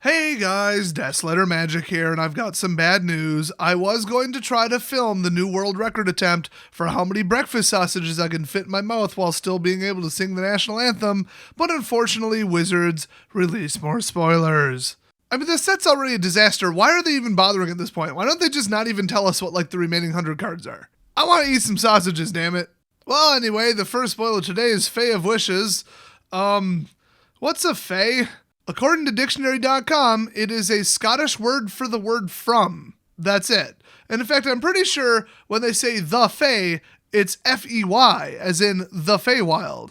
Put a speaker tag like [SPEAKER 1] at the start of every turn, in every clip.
[SPEAKER 1] Hey guys, Deathletter Magic here, and I've got some bad news. I was going to try to film the new world record attempt for how many breakfast sausages I can fit in my mouth while still being able to sing the national anthem, but unfortunately Wizards released more spoilers. I mean, this set's already a disaster. Why are they even bothering at this point? Why don't they just not even tell us what, the remaining 100 cards are? I want to eat some sausages, damn it. Well, anyway, the first spoiler today is Fay of Wishes. What's a Fay? According to dictionary.com, it is a Scottish word for the word from. That's it. And in fact, I'm pretty sure when they say the Fay, it's F-E-Y, as in the Feywild,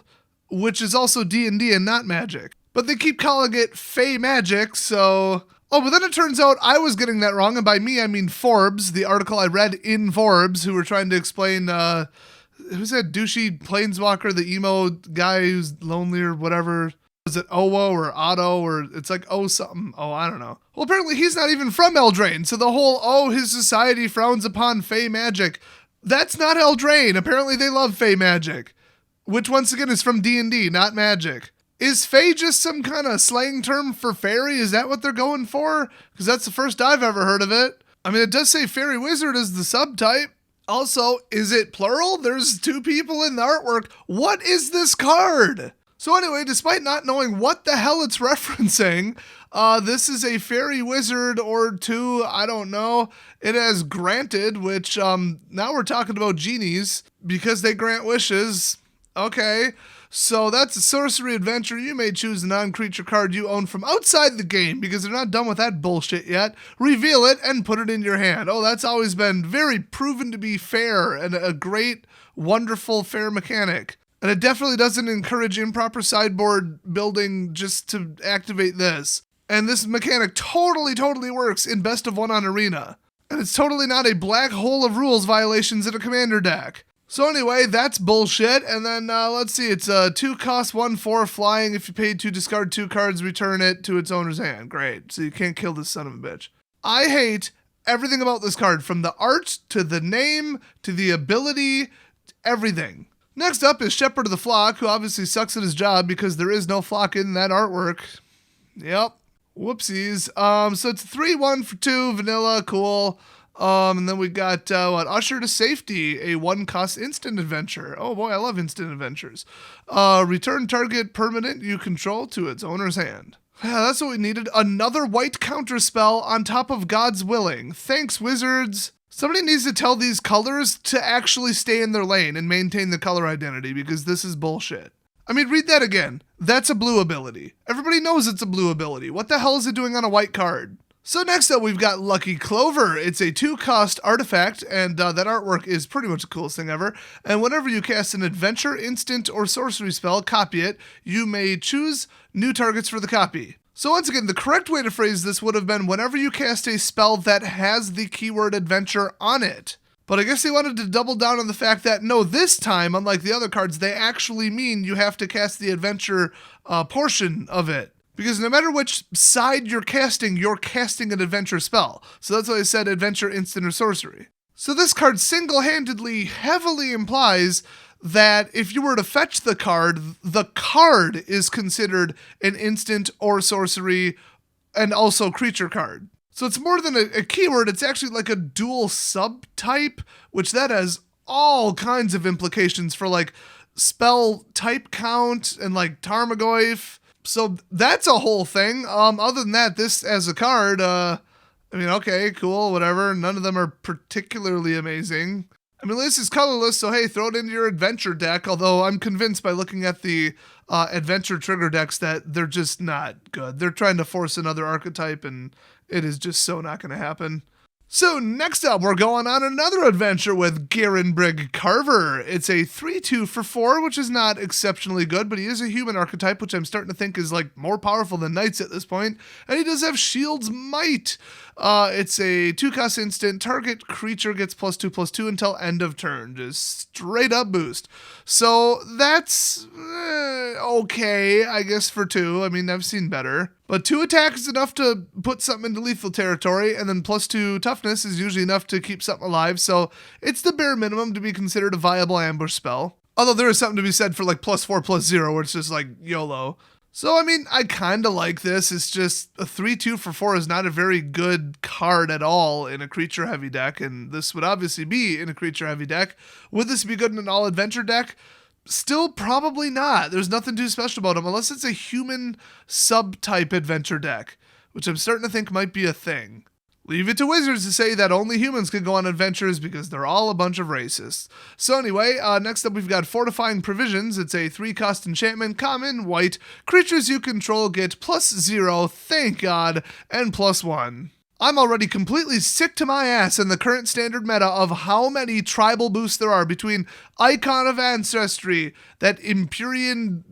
[SPEAKER 1] which is also D&D and not magic. But they keep calling it Fey Magic, so... Oh, but then it turns out I was getting that wrong, and by me I mean Forbes, the article I read in Forbes, who were trying to explain, who's that douchey planeswalker, the emo guy who's lonely or whatever? Is it Owo or Otto or it's like something? Oh, I don't know. Well, apparently he's not even from Eldraine, so the whole, his society frowns upon Fey magic. That's not Eldraine. Apparently they love Fey magic, which once again is from D&D, not magic. Is Fey just some kind of slang term for fairy? Is that what they're going for? Because that's the first I've ever heard of it. I mean, it does say fairy wizard as the subtype. Also, is it plural? There's two people in the artwork. What is this card? So anyway, despite not knowing what the hell it's referencing, this is a fairy wizard or two, I don't know. It has granted, which now we're talking about genies because they grant wishes. Okay, so that's a sorcery adventure. You may choose a non-creature card you own from outside the game because they're not done with that bullshit yet. Reveal it and put it in your hand. Oh, that's always been very proven to be fair and a great, wonderful, fair mechanic. And it definitely doesn't encourage improper sideboard building just to activate this. And this mechanic totally works in Best of One on Arena. And it's totally not a black hole of rules violations in a commander deck. So anyway, that's bullshit. And then let's see, it's 2 cost 1/4 flying. If you paid to discard 2 cards, return it to its owner's hand. Great. So you can't kill this son of a bitch. I hate everything about this card, from the art to the name to the ability, everything. Next up is Shepherd of the Flock, who obviously sucks at his job because there is no flock in that artwork. Yep. Whoopsies. So it's 3-1 for 2, vanilla, cool. And then we got, Usher to Safety, a 1-cost instant adventure. Oh boy, I love instant adventures. Return target permanent you control to its owner's hand. Yeah, that's what we needed. Another white counterspell on top of God's Willing. Thanks, Wizards. Somebody needs to tell these colors to actually stay in their lane and maintain the color identity because this is bullshit. I mean, read that again. That's a blue ability. Everybody knows it's a blue ability. What the hell is it doing on a white card? So next up, we've got Lucky Clover. It's a 2-cost artifact, and that artwork is pretty much the coolest thing ever. And whenever you cast an adventure, instant, or sorcery spell, copy it, you may choose new targets for the copy. So once again, the correct way to phrase this would have been whenever you cast a spell that has the keyword adventure on it. But I guess they wanted to double down on the fact that, no, this time, unlike the other cards, they actually mean you have to cast the adventure portion of it. Because no matter which side you're casting an adventure spell. So that's why I said adventure, instant, or sorcery. So this card single-handedly heavily implies that if you were to fetch the card is considered an instant or sorcery and also creature card. So it's more than a keyword, it's actually like a dual subtype, which that has all kinds of implications for like spell type count and like Tarmogoyf. So that's a whole thing. Other than that, this as a card, I mean, okay, cool, whatever. None of them are particularly amazing. I mean, this is colorless, so hey, throw it into your adventure deck, although I'm convinced by looking at the adventure trigger decks that they're just not good. They're trying to force another archetype, and it is just so not going to happen. So next up, we're going on another adventure with Garen, Brig, Carver. It's a 3-2 for 4, which is not exceptionally good, but he is a human archetype, which I'm starting to think is like more powerful than knights at this point. And he does have Shield's Might. It's a 2-cost instant. Target creature gets +2/+2 until end of turn. Just straight up boost. So that's okay, I guess, for 2. I mean, I've seen better. But 2 attack is enough to put something into lethal territory, and then +2 toughness is usually enough to keep something alive, so it's the bare minimum to be considered a viable ambush spell. Although there is something to be said for like +4/+0, where it's just like YOLO. So, I mean, I kind of like this. It's just a 3-2 for 4 is not a very good card at all in a creature-heavy deck, and this would obviously be in a creature-heavy deck. Would this be good in an all-adventure deck? Still probably not. There's nothing too special about them, unless it's a human subtype adventure deck, which I'm starting to think might be a thing. Leave it to wizards to say that only humans can go on adventures because they're all a bunch of racists. So anyway, next up we've got Fortifying Provisions. It's a 3-cost enchantment, common, white. Creatures you control get +0, thank God, and +1. I'm already completely sick to my ass in the current standard meta of how many tribal boosts there are between Icon of Ancestry, that Empyrean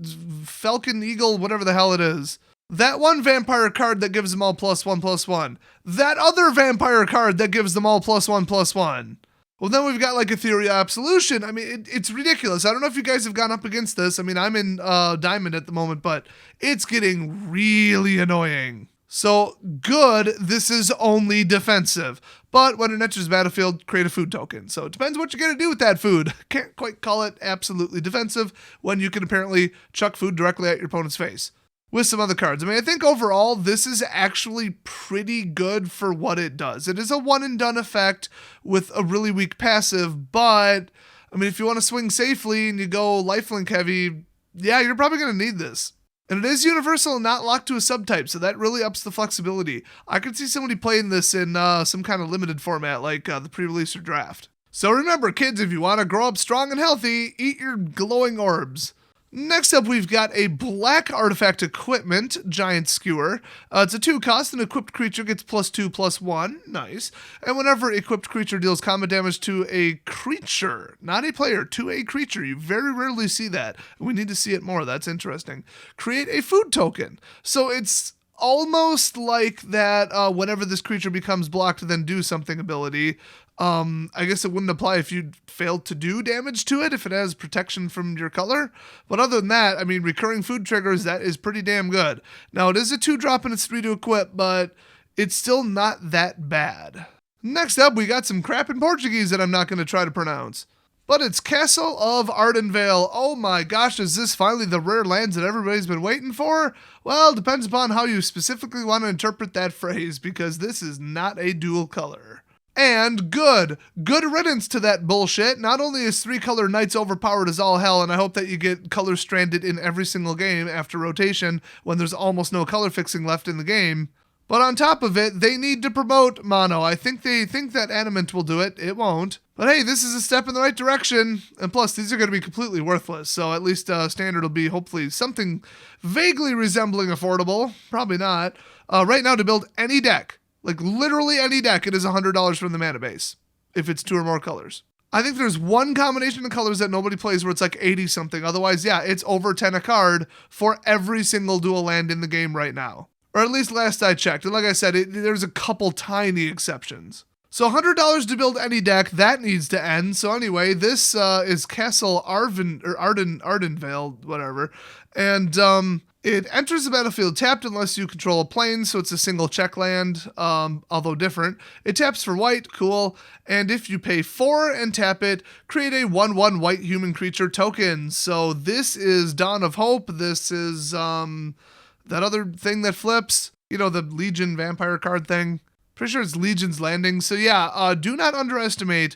[SPEAKER 1] Falcon Eagle, whatever the hell it is. That one vampire card that gives them all +1/+1. That other vampire card that gives them all +1/+1. Well, then we've got like Ethereal Absolution. I mean, it's ridiculous. I don't know if you guys have gone up against this. I mean, I'm in Diamond at the moment, but it's getting really annoying. So, good, this is only defensive. But when it enters the battlefield, create a food token. So it depends what you're going to do with that food. Can't quite call it absolutely defensive when you can apparently chuck food directly at your opponent's face. With some other cards. I mean, I think overall, this is actually pretty good for what it does. It is a one-and-done effect with a really weak passive, but, I mean, if you want to swing safely and you go lifelink heavy, yeah, you're probably going to need this. And it is universal and not locked to a subtype, so that really ups the flexibility. I could see somebody playing this in some kind of limited format, like the pre-release or draft. So remember, kids, if you want to grow up strong and healthy, eat your glowing orbs. Next up, we've got a black artifact equipment, Giant Skewer. It's a 2-cost, an equipped creature gets +2/+1, nice. And whenever equipped creature deals combat damage to a creature, not a player, to a creature, you very rarely see that. We need to see it more, that's interesting. Create a food token. So it's almost like that whenever this creature becomes blocked, then do something ability. I guess it wouldn't apply if you failed to do damage to it, if it has protection from your color. But other than that, I mean, recurring food triggers, that is pretty damn good. Now, it is a 2-drop and it's 3 to equip, but it's still not that bad. Next up, we got some crap in Portuguese that I'm not going to try to pronounce. But it's Castle of Ardenvale. Oh my gosh, is this finally the rare lands that everybody's been waiting for? Well, depends upon how you specifically want to interpret that phrase, because this is not a dual color. And good riddance to that bullshit. Not only is 3-color Knights overpowered as all hell, and I hope that you get color stranded in every single game after rotation when there's almost no color fixing left in the game, but on top of it, they need to promote mono. I think they think that Adamant will do it. It won't. But hey, this is a step in the right direction. And plus, these are going to be completely worthless. So at least standard will be hopefully something vaguely resembling affordable. Probably not. Right now, to build any deck, like literally any deck, it is $100 from the mana base, if it's 2 or more colors. I think there's one combination of colors that nobody plays where it's like 80 something. Otherwise, yeah, it's over 10 a card for every single dual land in the game right now. Or at least last I checked. And like I said, there's a couple tiny exceptions. So $100 to build any deck, that needs to end. So anyway, this is Castle Ardenvale, whatever. And it enters the battlefield tapped unless you control a plane, so it's a single check land, although different. It taps for white, cool. And if you pay 4 and tap it, create a 1/1 white human creature token. So this is Dawn of Hope. This is that other thing that flips. You know, the Legion vampire card thing. Pretty sure it's Legion's Landing. So yeah, do not underestimate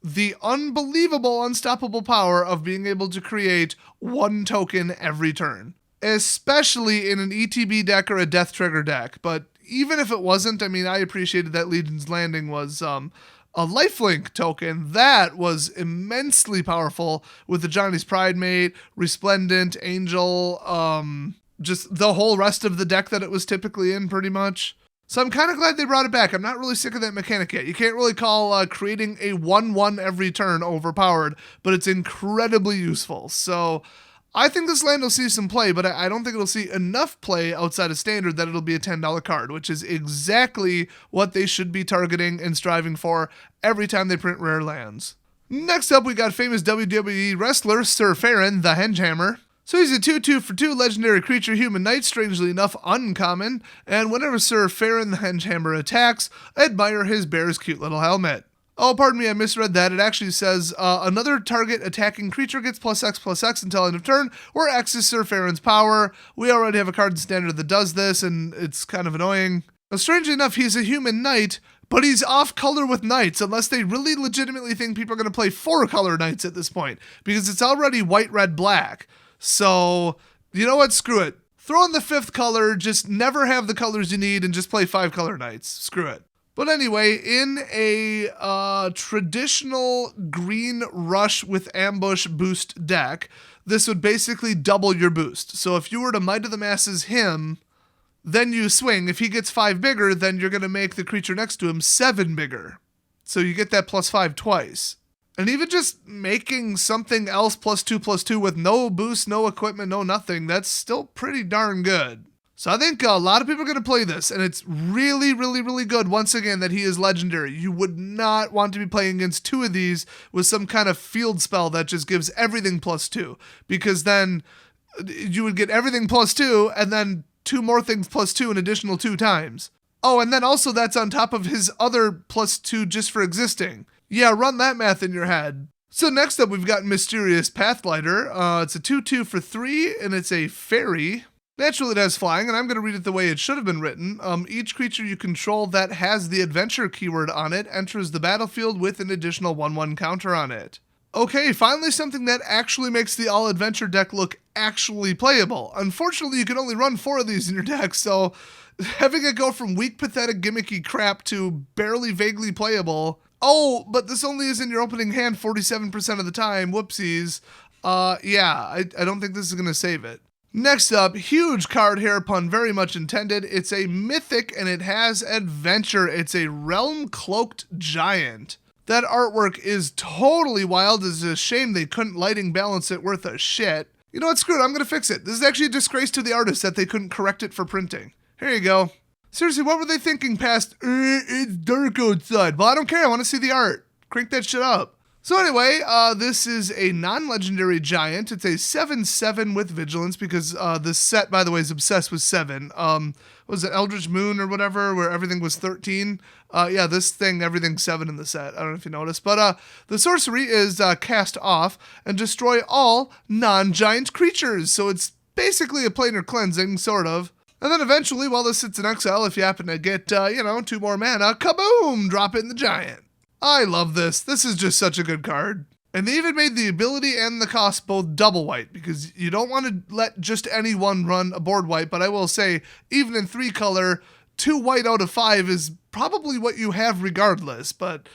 [SPEAKER 1] the unbelievable, unstoppable power of being able to create 1 token every turn. Especially in an ETB deck or a Death Trigger deck. But even if it wasn't, I mean, I appreciated that Legion's Landing was a lifelink token. That was immensely powerful with the Johnny's Pride Mate, Resplendent, Angel, just the whole rest of the deck that it was typically in, pretty much. So I'm kind of glad they brought it back. I'm not really sick of that mechanic yet. You can't really call creating a 1/1 every turn overpowered, but it's incredibly useful. So I think this land will see some play, but I don't think it'll see enough play outside of standard that it'll be a $10 card, which is exactly what they should be targeting and striving for every time they print rare lands. Next up, we got famous WWE wrestler Sir Farron, the Hengehammer. So he's a 2/2 for 2 legendary creature, human knight, strangely enough uncommon, and whenever Sir Farron the Hengehammer attacks, admire his bear's cute little helmet. Oh, pardon me, I misread that. It actually says another target attacking creature gets +X until end of turn, where X is Sir Farron's power. We already have a card in Standard that does this, and it's kind of annoying. Now, strangely enough, he's a human knight, but he's off color with knights, unless they really legitimately think people are going to play 4-color knights at this point, because it's already white, red, black. So, you know what? Screw it. Throw in the 5th color, just never have the colors you need, and just play 5-color knights. Screw it. But anyway, in a traditional green rush with ambush boost deck, this would basically double your boost. So if you were to Might of the Masses him, then you swing. If he gets 5 bigger, then you're going to make the creature next to him 7 bigger. So you get that +5 twice. And even just making something else +2/+2 with no boost, no equipment, no nothing, that's still pretty darn good. So I think a lot of people are going to play this, and it's really, really, really good, once again, that he is legendary. You would not want to be playing against 2 of these with some kind of field spell that just gives everything +2, because then you would get everything +2, and then 2 more things +2 an additional 2 times. Oh, and then also that's on top of his other +2 just for existing. Yeah, run that math in your head. So next up, we've got Mysterious Pathlighter. It's a 2/2 for 3, and it's a fairy. Naturally, it has flying, and I'm going to read it the way it should have been written. Each creature you control that has the adventure keyword on it enters the battlefield with an additional 1/1 counter on it. Okay, finally something that actually makes the all-adventure deck look actually playable. Unfortunately, you can only run 4 of these in your deck, so having it go from weak, pathetic, gimmicky crap to barely vaguely playable. Oh, but this only is in your opening hand 47% of the time. Whoopsies. Yeah, I don't think this is going to save it. Next up, huge card here, pun very much intended. It's a mythic and it has adventure. It's a Realm Cloaked Giant. That artwork is totally wild. It's a shame they couldn't lighting balance it worth a shit. You know what, screw it, I'm gonna fix it. This is actually a disgrace to the artist that they couldn't correct it for printing. Here you go. Seriously, what were they thinking past, it's dark outside? Well, I don't care, I wanna see the art. Crank that shit up. So anyway, this is a non-legendary giant. It's a 7/7 with vigilance because this set, by the way, is obsessed with 7. Was it Eldritch Moon or whatever, where everything was 13? Yeah, this thing, everything's 7 in the set. I don't know if you noticed. But the sorcery is cast off and destroy all non-giant creatures. So it's basically a planar cleansing, sort of. And then eventually, while this sits in exile, if you happen to get, 2 more mana, kaboom, drop it in the giant. I love this. This is just such a good card. And they even made the ability and the cost both double white because you don't want to let just anyone run a board white, but I will say, even in 3 color, 2 white out of 5 is probably what you have regardless, but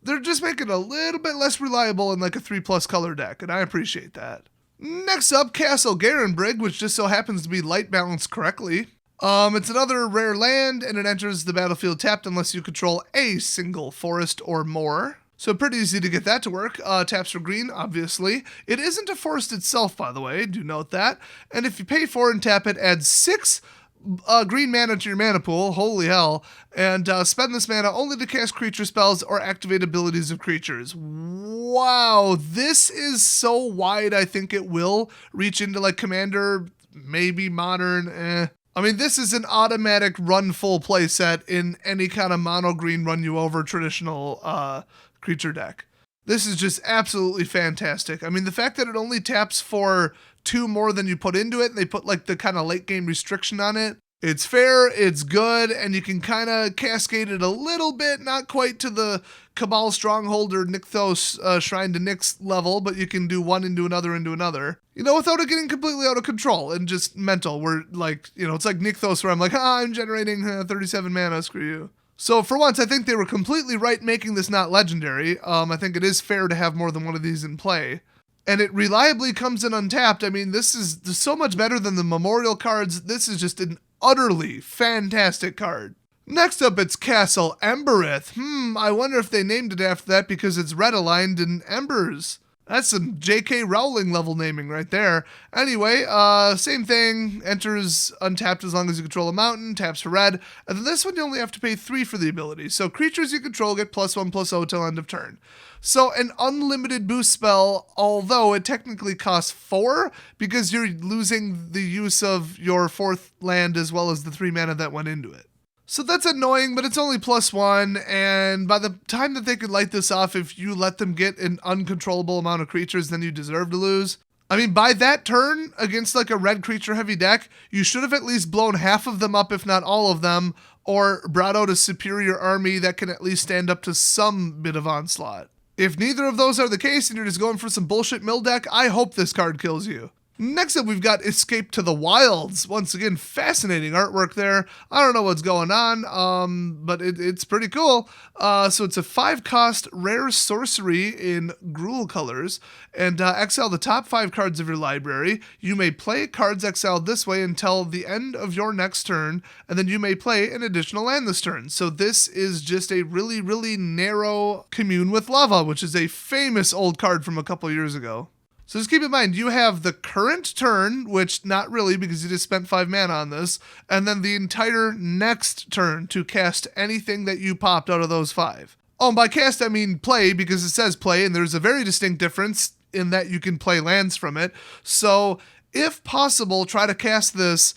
[SPEAKER 1] they're just making it a little bit less reliable in like a 3+ color deck, and I appreciate that. Next up, Castle Garen Brig, which just so happens to be light balanced correctly. It's another rare land, and it enters the battlefield tapped unless you control a single forest or more. So pretty easy to get that to work. Taps for green, obviously. It isn't a forest itself, by the way, do note that. And if you pay 4 and tap it, add 6 green mana to your mana pool, holy hell, and spend this mana only to cast creature spells or activate abilities of creatures. Wow, this is so wide, I think it will reach into like Commander, maybe Modern, I mean, this is an automatic run full play set in any kind of mono green run you over traditional creature deck. This is just absolutely fantastic. I mean, the fact that it only taps for 2 more than you put into it, and they put like the kind of late game restriction on it. It's fair, it's good, and you can kind of cascade it a little bit, not quite to the Cabal Stronghold or Nykthos Shrine to Nyx level, but you can do one into another, without it getting completely out of control and just mental, where like, it's like Nykthos where I'm like, I'm generating 37 mana, screw you. So for once, I think they were completely right making this not legendary. I think it is fair to have more than one of these in play. And it reliably comes in untapped. I mean, this is so much better than the Memorial cards. This is just an utterly fantastic card. Next up, it's Castle Embereth. I wonder if they named it after that because it's red aligned in embers. That's some J.K. Rowling level naming right there. Anyway, same thing. Enters untapped as long as you control a mountain. Taps for red. And then this one you only have to pay 3 for the ability. So creatures you control get +1/+0 till end of turn. So an unlimited boost spell, although it technically costs 4 because you're losing the use of your 4th land as well as the 3 mana that went into it. So that's annoying, but it's only +1, and by the time that they could light this off, if you let them get an uncontrollable amount of creatures, then you deserve to lose. I mean, by that turn, against like a red creature heavy deck, you should have at least blown half of them up, if not all of them, or brought out a superior army that can at least stand up to some bit of onslaught. If neither of those are the case and you're just going for some bullshit mill deck, I hope this card kills you. Next up, we've got Escape to the Wilds. Once again, fascinating artwork there. I don't know what's going on, but it's pretty cool. So it's a 5-cost rare sorcery in Gruul colors, and exile the top 5 cards of your library. You may play cards exiled this way until the end of your next turn, and then you may play an additional land this turn. So this is just a really, really narrow Commune with Lava, which is a famous old card from a couple years ago. So just keep in mind, you have the current turn, which not really because you just spent 5 mana on this, and then the entire next turn to cast anything that you popped out of those 5. Oh, and by cast I mean play, because it says play, and there's a very distinct difference in that you can play lands from it. So if possible, try to cast this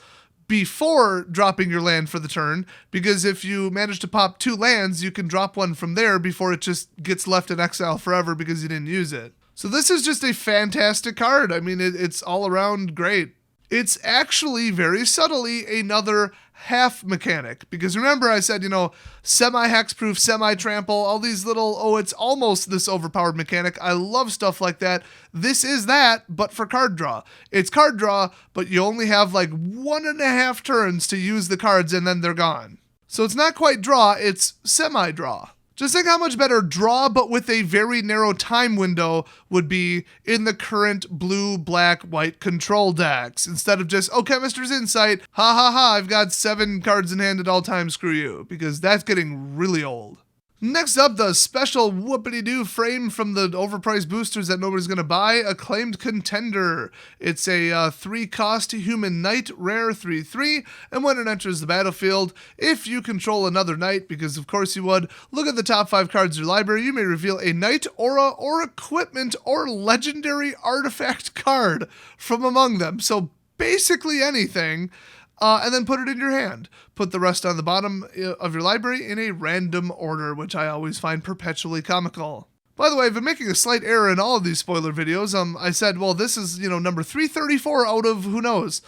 [SPEAKER 1] before dropping your land for the turn, because if you manage to pop 2 lands, you can drop one from there before it just gets left in exile forever because you didn't use it. So this is just a fantastic card. I mean, it's all around great. It's actually very subtly another half mechanic, because remember I said, semi-hexproof, semi-trample, all these little, it's almost this overpowered mechanic. I love stuff like that. This is that, but for card draw. It's card draw, but you only have like 1.5 turns to use the cards and then they're gone. So it's not quite draw, it's semi-draw. Just think how much better draw, but with a very narrow time window, would be in the current blue, black, white control decks. Instead of just, Chemister's Insight, ha ha ha, I've got 7 cards in hand at all times, screw you. Because that's getting really old. Next up, the special whoopity-doo frame from the overpriced boosters that nobody's going to buy, Acclaimed Contender. It's a 3-cost human knight, rare 3/3, and when it enters the battlefield, if you control another knight, because of course you would, look at the top 5 cards of your library, you may reveal a knight, aura, or equipment, or legendary artifact card from among them. So basically anything. And then put it in your hand. Put the rest on the bottom of your library in a random order, which I always find perpetually comical. By the way, I've been making a slight error in all of these spoiler videos. I said, this is, number 334 out of who knows.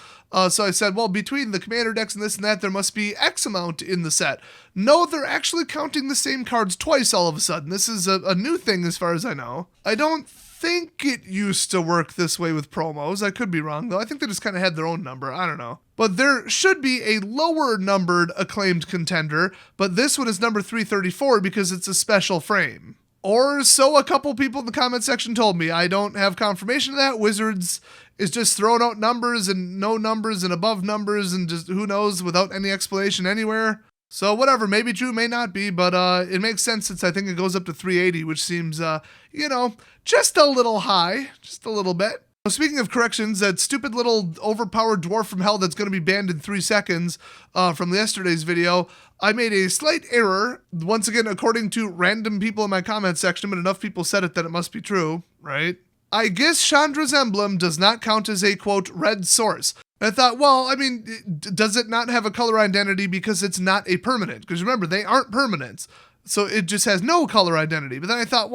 [SPEAKER 1] So I said, between the commander decks and this and that, there must be X amount in the set. No, they're actually counting the same cards twice all of a sudden. This is a new thing as far as I know. I don't think it used to work this way with promos. I could be wrong, though. I think they just kind of had their own number. I don't know. But there should be a lower numbered Acclaimed Contender, but this one is number 334 because it's a special frame. Or so a couple people in the comment section told me. I don't have confirmation of that. Wizards is just throwing out numbers and no numbers and above numbers and just who knows without any explanation anywhere. So whatever, maybe true, may not be, but it makes sense since I think it goes up to 380, which seems, just a little high, just a little bit. Speaking of corrections, that stupid little overpowered dwarf from hell that's going to be banned in 3 seconds from yesterday's video, I made a slight error, once again, according to random people in my comment section, but enough people said it that it must be true, right? I guess Chandra's emblem does not count as a, quote, red source. I thought, does it not have a color identity because it's not a permanent? Because remember, they aren't permanents. So it just has no color identity. But then I thought,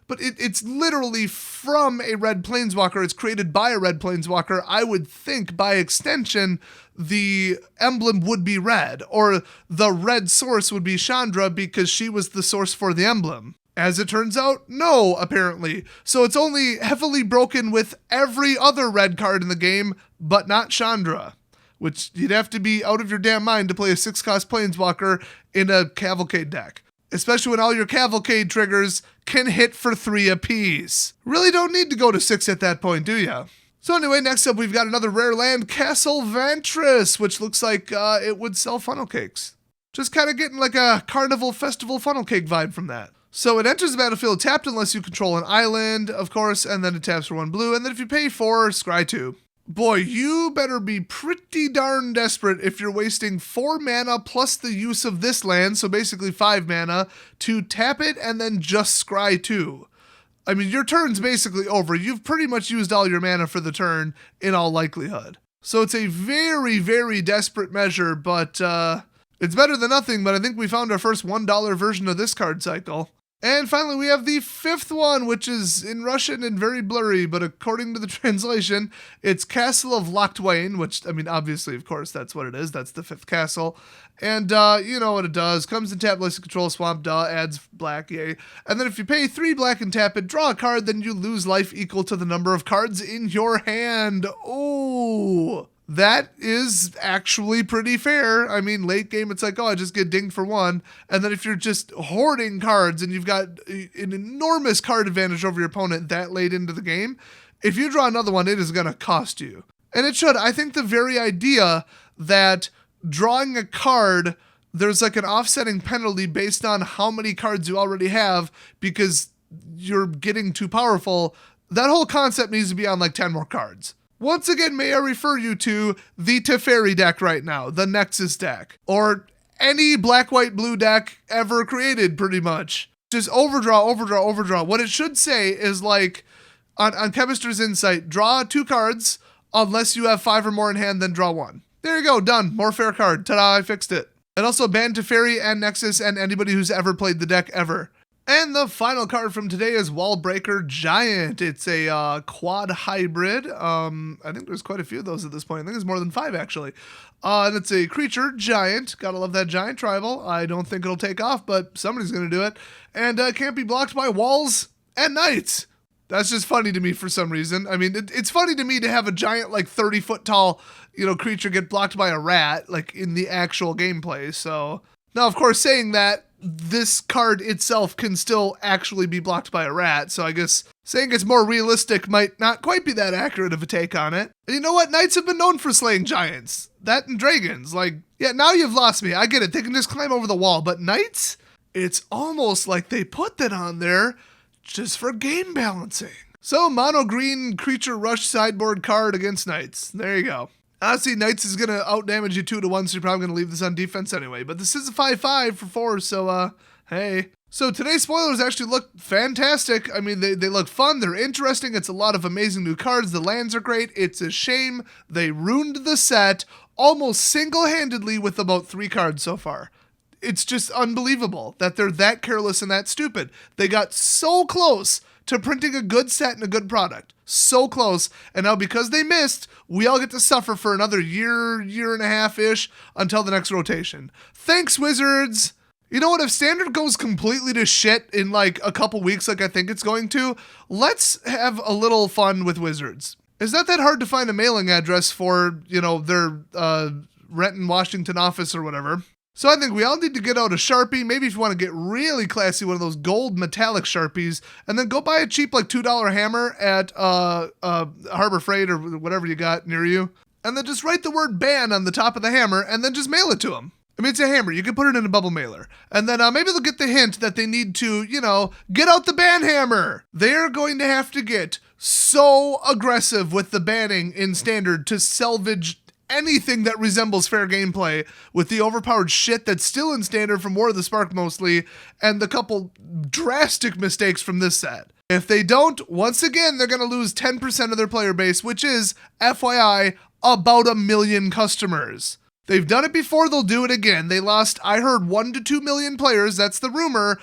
[SPEAKER 1] but it's literally from a red planeswalker. It's created by a red planeswalker. I would think by extension, the emblem would be red. Or the red source would be Chandra because she was the source for the emblem. As it turns out, no, apparently. So it's only heavily broken with every other red card in the game, but not Chandra. Which you'd have to be out of your damn mind to play a 6-cost planeswalker in a Cavalcade deck. Especially when all your Cavalcade triggers can hit for 3 apiece. Really don't need to go to 6 at that point, do ya? So anyway, next up we've got another rare land, Castle Ventris, which looks like it would sell funnel cakes. Just kind of getting like a carnival festival funnel cake vibe from that. So it enters the battlefield tapped unless you control an island, of course, and then it taps for 1 blue, and then if you pay 4, scry 2. Boy, you better be pretty darn desperate if you're wasting 4 mana plus the use of this land, so basically 5 mana, to tap it and then just scry 2. I mean, your turn's basically over. You've pretty much used all your mana for the turn, in all likelihood. So it's a very, very desperate measure, but It's better than nothing, but I think we found our first $1 version of this card cycle. And finally, we have the fifth one, which is in Russian and very blurry, but according to the translation, it's Castle of Loch, Duane, which, I mean, obviously, of course, that's what it is. That's the fifth castle. And you know what it does. Comes in tap, lets you control swamp, adds black, yay. And then if you pay 3 black and tap it, draw a card, then you lose life equal to the number of cards in your hand. Oh, that is actually pretty fair. I mean, late game, it's like, oh, I just get dinged for 1. And then if you're just hoarding cards and you've got an enormous card advantage over your opponent that late into the game, if you draw another one, it is going to cost you. And it should. I think the very idea that drawing a card, there's like an offsetting penalty based on how many cards you already have because you're getting too powerful, that whole concept needs to be on like 10 more cards. Once again, may I refer you to the Teferi deck right now, the Nexus deck, or any black, white, blue deck ever created, pretty much. Just overdraw, overdraw, overdraw. What it should say is like, on Chemister's Insight, draw 2 cards, unless you have 5 or more in hand, then draw 1. There you go, done. More fair card. Ta-da, I fixed it. And also ban Teferi and Nexus and anybody who's ever played the deck ever. And the final card from today is Wallbreaker Giant. It's a quad hybrid. I think there's quite a few of those at this point. I think there's more than 5, actually. And it's a creature, giant. Gotta love that giant tribal. I don't think it'll take off, but somebody's going to do it. And can't be blocked by walls and knights. That's just funny to me for some reason. I mean, it's funny to me to have a giant, like 30-foot tall, creature get blocked by a rat, like in the actual gameplay. So now, of course, saying that, this card itself can still actually be blocked by a rat, so I guess saying it's more realistic might not quite be that accurate of a take on it. And you know what? Knights have been known for slaying giants. That and dragons. Like, yeah, now you've lost me. I get it. They can just climb over the wall. But knights? It's almost like they put that on there just for game balancing. So, mono green creature rush sideboard card against knights. There you go. Honestly, Knights is going to outdamage you 2-1, so you're probably going to leave this on defense anyway. But this is a 5/5 for 4, so, hey. So today's spoilers actually look fantastic. I mean, they look fun, they're interesting, it's a lot of amazing new cards, the lands are great. It's a shame they ruined the set almost single-handedly with about 3 cards so far. It's just unbelievable that they're that careless and that stupid. They got so close to printing a good set and a good product. So close. And now because they missed, we all get to suffer for another year and a half-ish until the next rotation. Thanks, Wizards! You know what? If Standard goes completely to shit in like a couple weeks like I think it's going to, let's have a little fun with Wizards. It's not that hard to find a mailing address for, their Renton, Washington office or whatever. So I think we all need to get out a Sharpie. Maybe if you want to get really classy, one of those gold metallic Sharpies, and then go buy a cheap like $2 hammer at Harbor Freight or whatever you got near you, and then just write the word ban on the top of the hammer and then just mail it to them. I mean, it's a hammer. You can put it in a bubble mailer. And then maybe they'll get the hint that they need to, get out the ban hammer. They're going to have to get so aggressive with the banning in Standard to salvage anything that resembles fair gameplay with the overpowered shit that's still in Standard from War of the Spark mostly, and the couple drastic mistakes from this set. If they don't, once again, they're going to lose 10% of their player base, which is, FYI, about 1 million customers. They've done it before, they'll do it again. They lost, I heard, 1 to 2 million players, that's the rumor,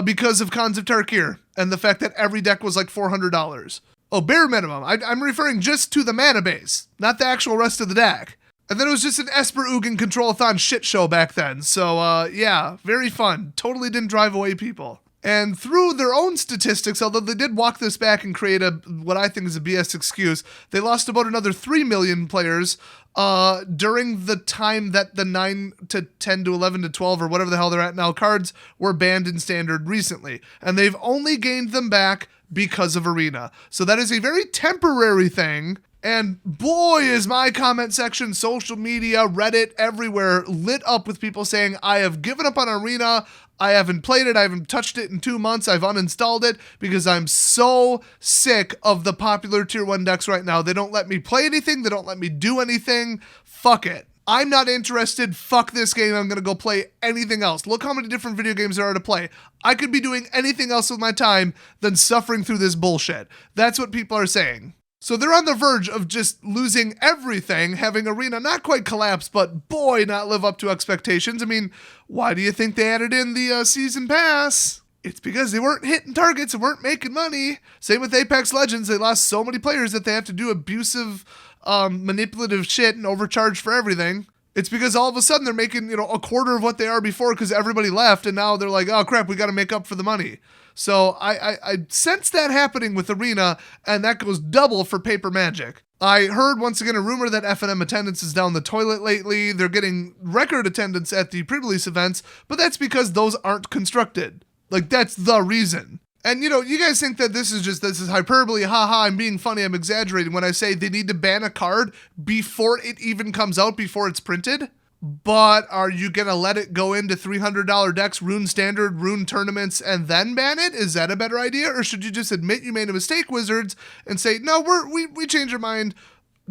[SPEAKER 1] because of Khans of Tarkir, and the fact that every deck was like $400. Oh, bare minimum. I'm referring just to the mana base, not the actual rest of the deck. And then it was just an Esper Ugin Control-a-thon shit show back then. So, yeah, very fun. Totally didn't drive away people. And through their own statistics, although they did walk this back and create what I think is a BS excuse, they lost about another 3 million players during the time that the 9 to 10 to 11 to 12 or whatever the hell they're at now cards were banned in Standard recently. And they've only gained them back because of Arena. So that is a very temporary thing. And boy, is my comment section, social media, Reddit, everywhere lit up with people saying, I have given up on Arena. I haven't played it. I haven't touched it in 2 months. I've uninstalled it because I'm so sick of the popular tier 1 decks right now. They don't let me play anything. They don't let me do anything. Fuck it. I'm not interested. Fuck this game. I'm going to go play anything else. Look how many different video games there are to play. I could be doing anything else with my time than suffering through this bullshit. That's what people are saying. So they're on the verge of just losing everything, having Arena not quite collapse, but boy, not live up to expectations. I mean, why do you think they added in the season pass? It's because they weren't hitting targets and weren't making money. Same with Apex Legends. They lost so many players that they have to do abusive, manipulative shit and overcharge for everything. It's because all of a sudden they're making, a quarter of what they are before because everybody left, and now they're like, oh crap, we got to make up for the money. So I sense that happening with Arena, and that goes double for Paper Magic. I heard once again a rumor that F&M attendance is down the toilet lately. They're getting record attendance at the pre-release events, but that's because those aren't constructed. Like, that's the reason. And, you guys think that this is hyperbole, haha, I'm being funny, I'm exaggerating when I say they need to ban a card before it even comes out, before it's printed. But are you going to let it go into $300 decks, Rune Standard, Rune Tournaments, and then ban it? Is that a better idea? Or should you just admit you made a mistake, Wizards, and say, no, we changed our mind,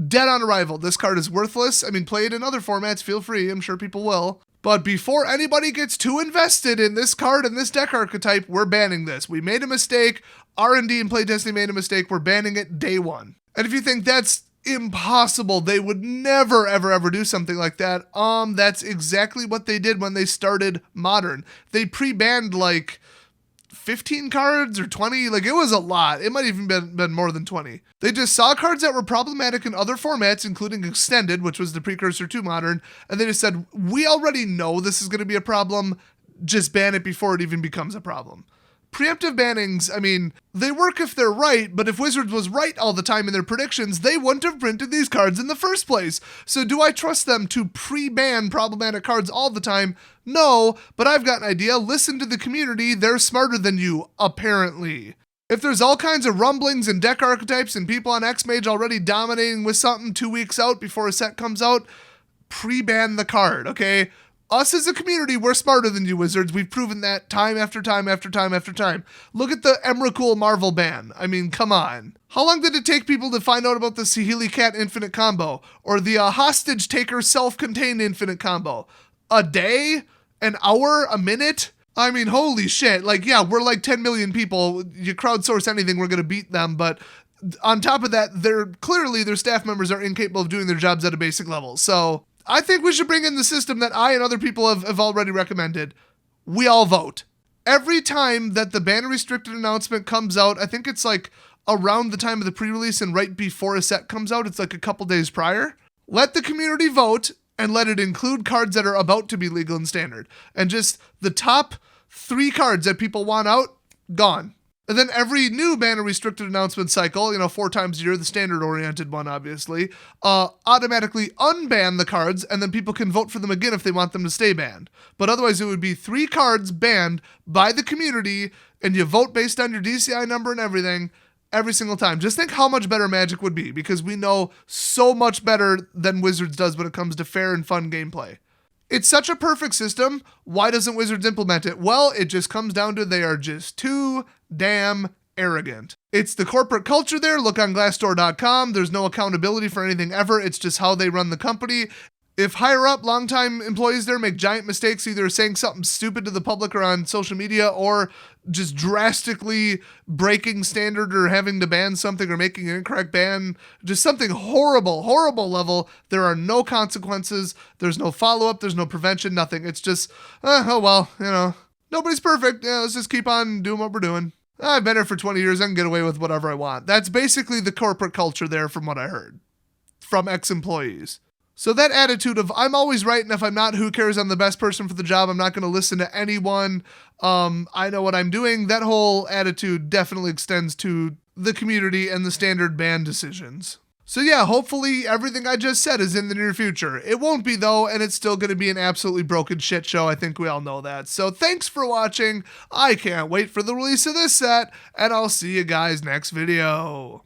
[SPEAKER 1] dead on arrival. This card is worthless. I mean, play it in other formats, feel free. I'm sure people will. But before anybody gets too invested in this card and this deck archetype, we're banning this. We made a mistake. R&D and playtesting made a mistake. We're banning it day one. And if you think that's impossible, they would never, ever do something like that, that's exactly what they did when they started Modern. They pre-banned like 15 cards or 20, like it was a lot. It might even been more than 20. They just saw cards that were problematic in other formats, including Extended, which was the precursor to Modern, and they just said, we already know this is going to be a problem, just ban it before it even becomes a problem. Preemptive bannings, I mean, they work if they're right, but if Wizards was right all the time in their predictions, they wouldn't have printed these cards in the first place. So do I trust them to pre-ban problematic cards all the time? No, but I've got an idea. Listen to the community. They're smarter than you, apparently. If there's all kinds of rumblings and deck archetypes and people on X-Mage already dominating with something 2 weeks out before a set comes out, pre-ban the card, okay? Us as a community, we're smarter than you, Wizards. We've proven that time after time after time after time. Look at the Emrakul Marvel ban. I mean, come on. How long did it take people to find out about the Saheeli Cat Infinite combo? Or the Hostage Taker Self-Contained Infinite combo? A day? An hour? A minute? I mean, holy shit. Like, yeah, we're like 10 million people. You crowdsource anything, we're going to beat them. But on top of that, their staff members are incapable of doing their jobs at a basic level. So I think we should bring in the system that I and other people have already recommended. We all vote. Every time that the banner restricted announcement comes out, I think it's like around the time of the pre-release and right before a set comes out, it's like a couple days prior. Let the community vote and let it include cards that are about to be legal and standard. And just the top 3 cards that people want out, gone. And then every new banner restricted announcement cycle, 4 times a year, the standard oriented one, obviously, automatically unban the cards, and then people can vote for them again if they want them to stay banned. But otherwise, it would be 3 cards banned by the community, and you vote based on your DCI number and everything every single time. Just think how much better Magic would be, because we know so much better than Wizards does when it comes to fair and fun gameplay. It's such a perfect system. Why doesn't Wizards implement it? Well, it just comes down to they are just too damn arrogant. It's the corporate culture there. Look on Glassdoor.com. There's no accountability for anything ever. It's just how they run the company. If higher up, longtime employees there make giant mistakes, either saying something stupid to the public or on social media, or just drastically breaking standard or having to ban something or making an incorrect ban, just something horrible level, there are no consequences. There's no follow-up. There's no prevention, nothing. It's just, oh well, nobody's perfect. Yeah, let's just keep on doing what we're doing. I've been here for 20 years. I can get away with whatever I want. That's basically the corporate culture there from what I heard from ex-employees. So that attitude of I'm always right, and if I'm not, who cares? I'm the best person for the job. I'm not going to listen to anyone. I know what I'm doing. That whole attitude definitely extends to the community and the standard ban decisions. So yeah, hopefully everything I just said is in the near future. It won't be though, and it's still going to be an absolutely broken shit show. I think we all know that. So thanks for watching. I can't wait for the release of this set, and I'll see you guys next video.